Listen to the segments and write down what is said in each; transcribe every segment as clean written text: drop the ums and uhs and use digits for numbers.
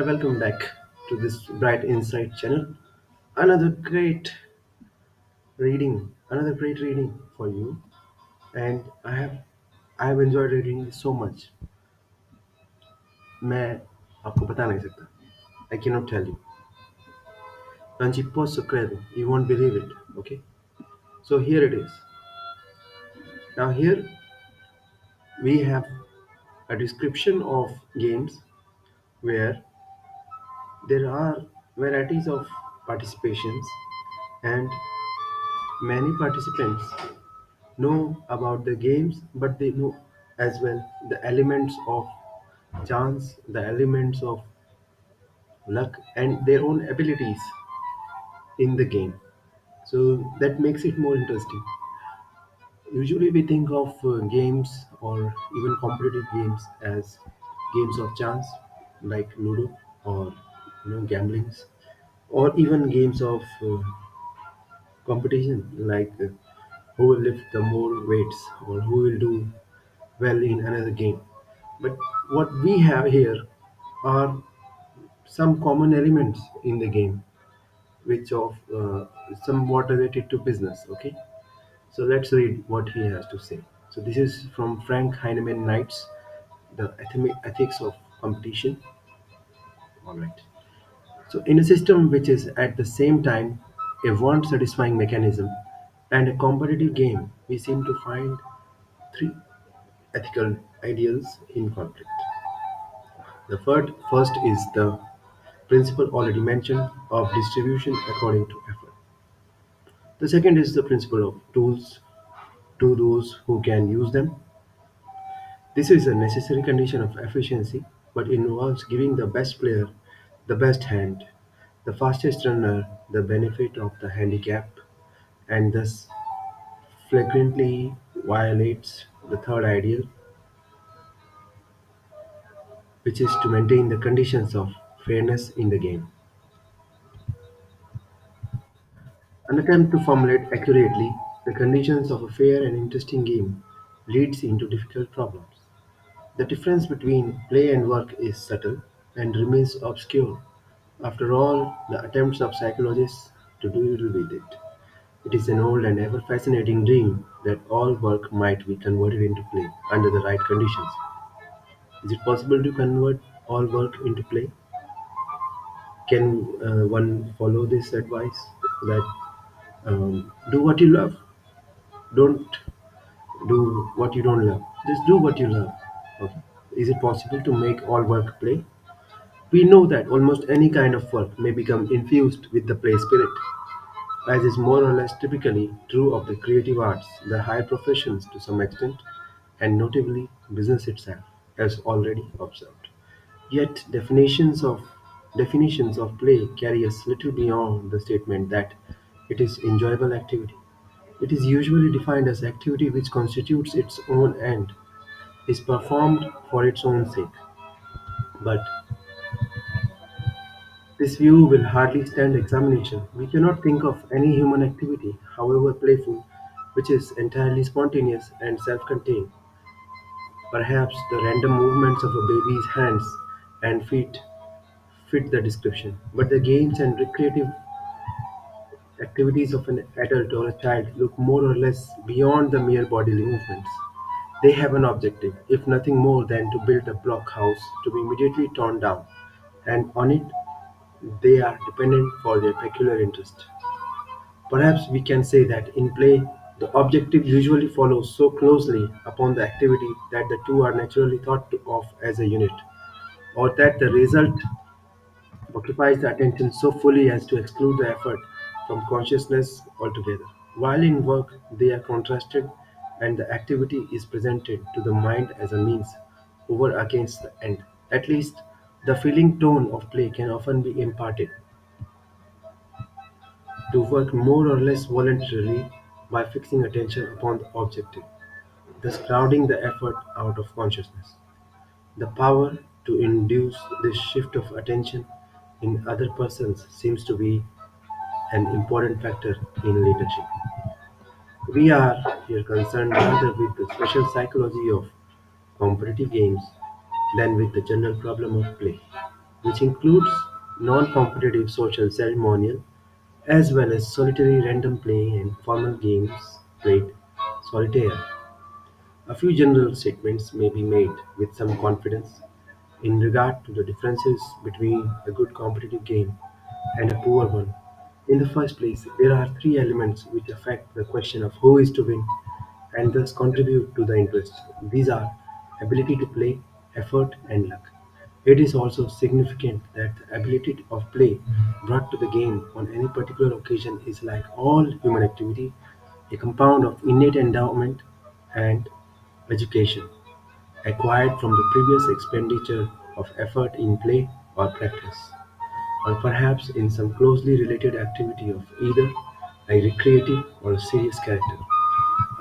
Welcome back to this Bright Insight channel. Another great another great reading for you. And I have enjoyed reading this so much. मैं आपको बता नहीं सकता. I cannot tell you. Non ci posso credere. You won't believe it. Okay. So here it is. Now here we have a description of games where there are varieties of participations and many participants know about the games, but they know as well the elements of chance, the elements of luck, and their own abilities in the game. So that makes it more interesting. Usually, we think of games or even competitive games as games of chance, like Ludo or gamblings, or even games of competition, like who will lift the more weights or who will do well in another game. But what we have here are some common elements in the game, which of somewhat related to business. Okay, so let's read what he has to say. So this is from Frank Heinemann Knights, the ethics of competition. All right. So in a system which is at the same time a want-satisfying mechanism and a competitive game, we seem to find three ethical ideals in conflict. The first is the principle already mentioned of distribution according to effort. The second is the principle of tools to those who can use them. This is a necessary condition of efficiency, but involves giving the best player the best hand, the fastest runner the benefit of the handicap, and thus flagrantly violates the third ideal, which is to maintain the conditions of fairness in the game. An attempt to formulate accurately the conditions of a fair and interesting game leads into difficult problems. The difference between play and work is subtle and remains obscure. After all the attempts of psychologists to do little with it. It is an old and ever fascinating dream that all work might be converted into play under the right conditions. Is it possible to convert all work into play? Can one follow this advice that do what you love? Don't do what you don't love. Just do what you love. Okay. Is it possible to make all work play? We know that almost any kind of work may become infused with the play spirit, as is more or less typically true of the creative arts, the higher professions to some extent, and notably business itself, as already observed. Yet definitions of play carry us little beyond the statement that it is enjoyable activity. It is usually defined as activity which constitutes its own end, is performed for its own sake. But this view will hardly stand examination. We cannot think of any human activity, however playful, which is entirely spontaneous and self-contained. Perhaps the random movements of a baby's hands and feet fit the description, but the games and recreative activities of an adult or a child look more or less beyond the mere bodily movements. They have an objective, if nothing more than to build a blockhouse to be immediately torn down, and on it they are dependent for their peculiar interest. Perhaps we can say that in play, the objective usually follows so closely upon the activity that the two are naturally of as a unit, or that the result occupies the attention so fully as to exclude the effort from consciousness altogether. While in work, they are contrasted, and the activity is presented to the mind as a means over against the end. At least, the feeling tone of play can often be imparted to work more or less voluntarily by fixing attention upon the objective, thus crowding the effort out of consciousness. The power to induce this shift of attention in other persons seems to be an important factor in leadership. We are here concerned rather with the special psychology of competitive games than with the general problem of play. which includes non-competitive social ceremonial as well as solitary random play and formal games played solitaire. A few general statements may be made with some confidence in regard to the differences between a good competitive game and a poor one. In the first place, there are three elements which affect the question of who is to win and thus contribute to the interest. These are ability to play, effort, and luck. It is also significant that the ability of play brought to the game on any particular occasion is, like all human activity, a compound of innate endowment and education, acquired from the previous expenditure of effort in play or practice, or perhaps in some closely related activity of either a recreative or a serious character.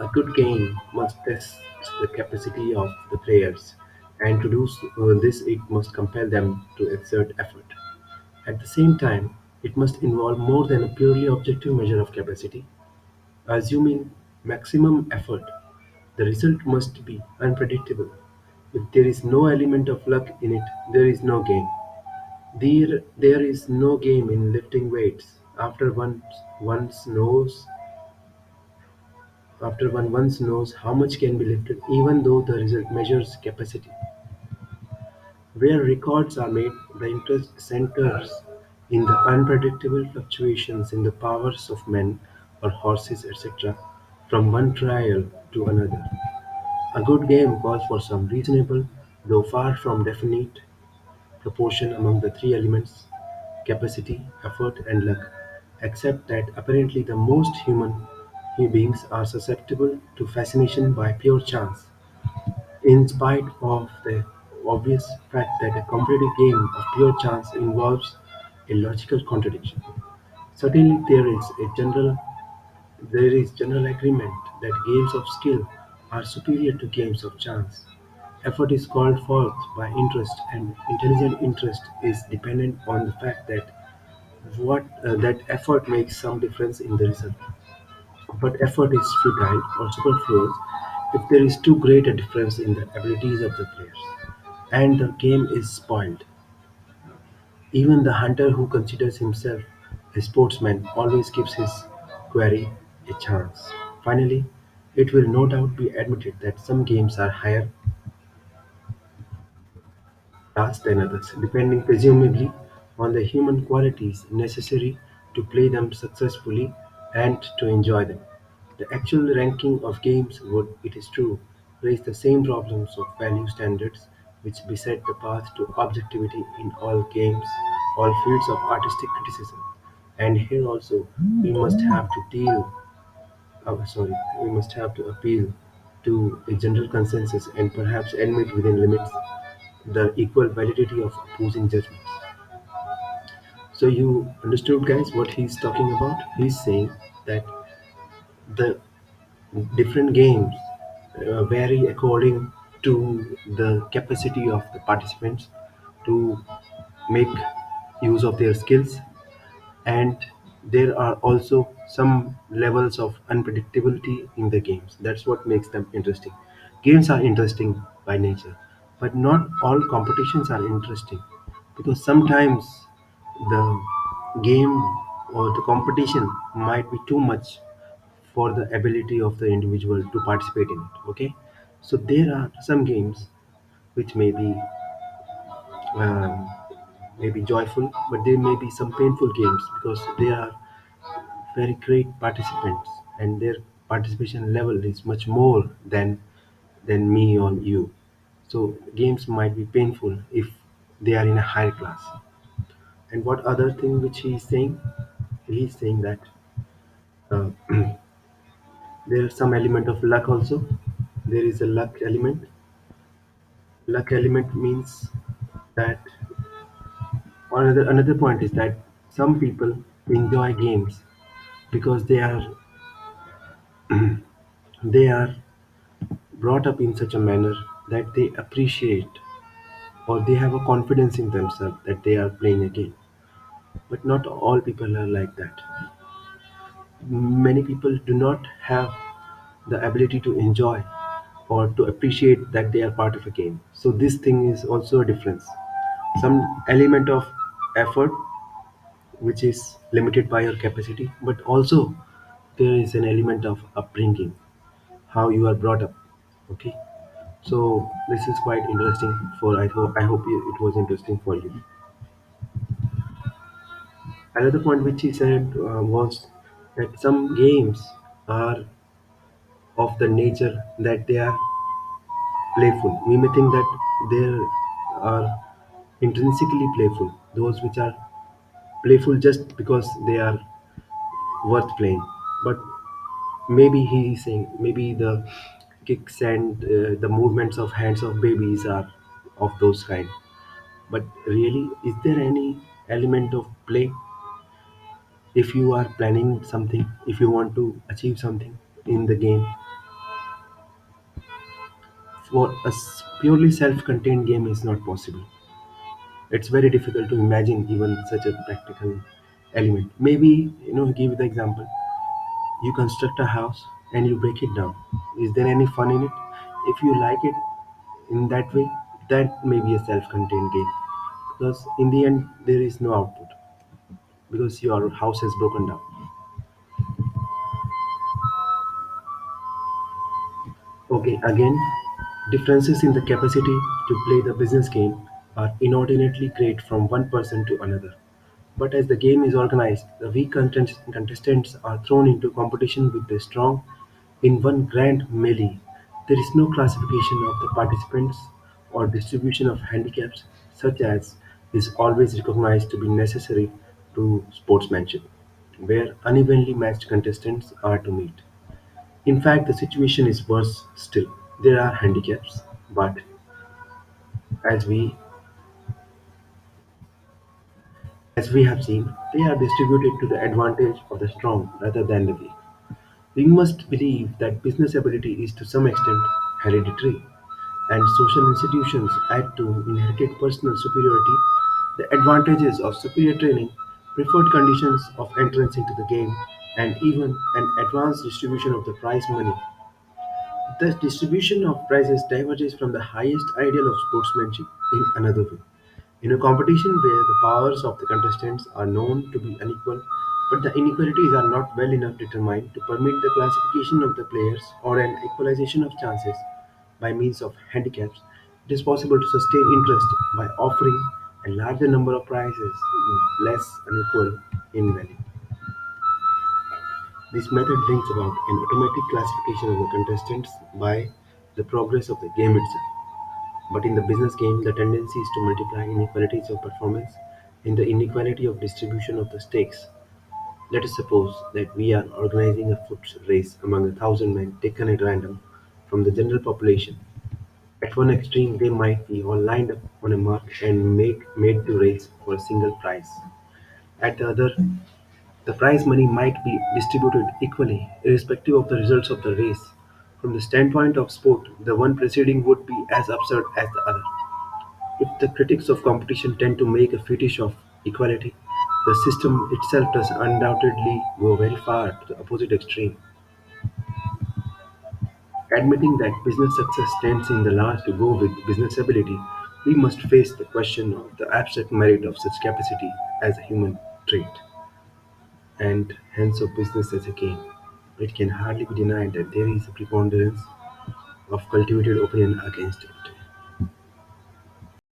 A good game must test the capacity of the players, and to do this it must compel them to exert effort. At the same time, it must involve more than a purely objective measure of capacity. Assuming maximum effort, the result must be unpredictable. If there is no element of luck in it, there is no game. There is no game in lifting weights. Once knows After one once knows how much can be lifted, even though the result measures capacity. Where records are made, the interest centers in the unpredictable fluctuations in the powers of men or horses, etc., from one trial to another. A good game calls for some reasonable, though far from definite, proportion among the three elements: capacity, effort, and luck, except that apparently the most human beings are susceptible to fascination by pure chance, in spite of the obvious fact that a competitive game of pure chance involves a logical contradiction. Certainly, there is general agreement that games of skill are superior to games of chance. Effort is called forth by interest, and intelligent interest is dependent on the fact that effort makes some difference in the result. But effort is futile or superfluous if there is too great a difference in the abilities of the players, and the game is spoiled. Even the hunter who considers himself a sportsman always gives his quarry a chance. Finally, it will no doubt be admitted that some games are higher class than others, depending presumably on the human qualities necessary to play them successfully and to enjoy them. The actual ranking of games would, it is true, raise the same problems of value standards which beset the path to objectivity in all games, all fields of artistic criticism. And here also we must have to deal sorry, we must have to appeal to a general consensus and perhaps admit within limits the equal validity of opposing judgments. So you understood, guys, what he's talking about? He's saying that the different games vary according to the capacity of the participants to make use of their skills, and there are also some levels of unpredictability in the games. That's what makes them interesting. Games are interesting by nature, but not all competitions are interesting, because sometimes the game or the competition might be too much for the ability of the individual to participate in it. Okay, so there are some games which um, may be joyful, but there may be some painful games because they are very great participants and their participation level is much more than me or you. So games might be painful if they are in a higher class. And what other thing which he is saying? He is saying that uh, there is some element of luck also. There is a luck element. Luck element means that another point is that some people enjoy games because they are brought up in such a manner that they appreciate or they have a confidence in themselves that they are playing a game. But not all people are like that. Many people do not have the ability to enjoy or to appreciate that they are part of a game. So this thing is also a difference. some element of effort which is limited by your capacity, but also there is an element of upbringing, how you are brought up. Okay, so this is quite interesting. For it was interesting for you. Another point which he said was that some games are of the nature that they are playful. We may think that they are intrinsically playful, those which are playful just because they are worth playing. But maybe he is saying maybe the kicks and the movements of hands of babies are of those kind. But really, is there any element of play if you are planning something, if you want to achieve something in the game? For a purely self-contained game is not possible. It's very difficult to imagine even such a practical element. Maybe, give the example, you construct a house and you break it down. Is there any fun in it? If you like it in that way, that may be a self-contained game, because in the end there is no output because your house has broken down. Okay, again, differences in the capacity to play the business game are inordinately great from one person to another. But as the game is organized, the weak contestants are thrown into competition with the strong in one grand melee. There is no classification of the participants or distribution of handicaps, such as is always recognized to be necessary to sportsmanship, where unevenly matched contestants are to meet. In fact, the situation is worse still. There are handicaps, but as we as we have seen, they are distributed to the advantage of the strong rather than the weak. We must believe that business ability is to some extent hereditary, and social institutions add to inherited personal superiority the advantages of superior training, preferred conditions of entrance into the game, and even an advanced distribution of the prize money. The distribution of prizes diverges from the highest ideal of sportsmanship in another way. In a competition where the powers of the contestants are known to be unequal, but the inequalities are not well enough determined to permit the classification of the players or an equalization of chances by means of handicaps, it is possible to sustain interest by offering a larger number of prizes less unequal in value. This method brings about an automatic classification of the contestants by the progress of the game itself. But in the business game, the tendency is to multiply inequalities of performance in the inequality of distribution of the stakes. Let us suppose that we are organizing a foot race among 1,000 men taken at random from the general population. At one extreme, they might be all lined up on a mark and made to race for a single prize. At the other, the prize money might be distributed equally, irrespective of the results of the race. From the standpoint of sport, the one preceding would be as absurd as the other. If the critics of competition tend to make a fetish of equality, the system itself does undoubtedly go very far to the opposite extreme. Admitting that business success tends in the large to go with business ability, we must face the question of the abstract merit of such capacity as a human trait, and hence of business as a game. It can hardly be denied that there is a preponderance of cultivated opinion against it.